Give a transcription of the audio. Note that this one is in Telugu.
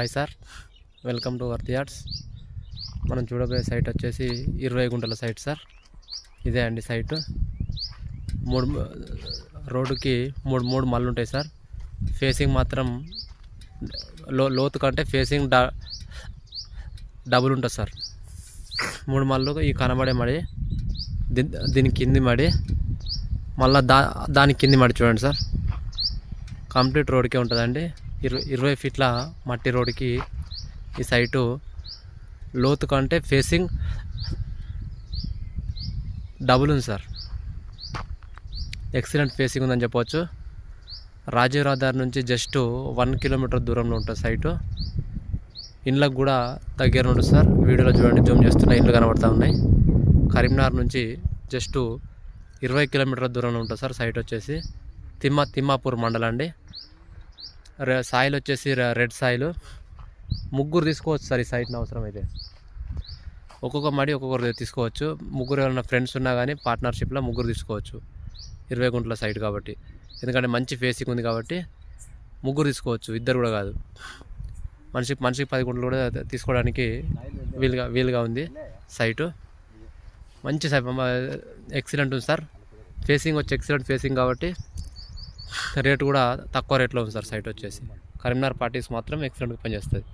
Hi sir, welcome to worth yards. మనం చూడబోయే సైట్ వచ్చేసి 20 గుంటల సైట్ సార్. ఇదే అండి సైటు. రోడ్డుకి మూడు మళ్ళు ఉంటాయి సార్. ఫేసింగ్ మాత్రం లోతు కంటే ఫేసింగ్ డబుల్ ఉంటుంది సార్. 3 మళ్ళు ఈ కనబడే మడి, దీని కింది మడి, మళ్ళీ దాని కింది మడి చూడండి సార్. కంప్లీట్ రోడ్కే ఉంటుందండి. 20 ఫీట్ల మట్టి రోడ్డుకి ఈ సైటు. లోతు కంటే ఫేసింగ్ డబుల్ ఉంది సార్. ఎక్సలెంట్ ఫేసింగ్ ఉందని చెప్పవచ్చు. రాజీవ్ రహదారి నుంచి జస్ట్ 1 కిలోమీటర్ దూరంలో ఉంటుంది సైటు. ఇండ్లకు కూడా దగ్గర ఉంటుంది సార్. వీడియోలో చూడండి, జూమ్ చేస్తున్న ఇండ్లు కనబడుతూ ఉన్నాయి. కరీంనగర్ నుంచి జస్ట్ 20 కిలోమీటర్ల దూరంలో ఉంటుంది సార్ సైట్ వచ్చేసి. తిమ్మాపూర్ మండలం అండి. సాయిల్ వచ్చేసి రెడ్ సాయిల్. ముగ్గురు తీసుకోవచ్చు సార్ ఈ సైట్ని అవసరమైతే. ఒక్కొక్క మడి ఒక్కొక్కరు తీసుకోవచ్చు. ముగ్గురు ఎవరైనా ఫ్రెండ్స్ ఉన్నా కానీ పార్ట్నర్షిప్లో ముగ్గురు తీసుకోవచ్చు. 20 గుంటల సైట్ కాబట్టి, ఎందుకంటే మంచి ఫేసింగ్ ఉంది కాబట్టి ముగ్గురు తీసుకోవచ్చు, ఇద్దరు కూడా కాదు. మనిషికి 10 గుంటలు కూడా తీసుకోవడానికి వీలుగా ఉంది సైటు. మంచి ఎక్సలెంట్ ఉంది సార్. ఫేసింగ్ వచ్చి ఎక్సలెంట్ ఫేసింగ్ కాబట్టి రేటు కూడా తక్కువ రేట్లో ఉంది సార్ సైట్ వచ్చేసి. కరీంనగర్ పార్టీస్ మాత్రం ఎక్సలెంట్గా పనిచేస్తుంది.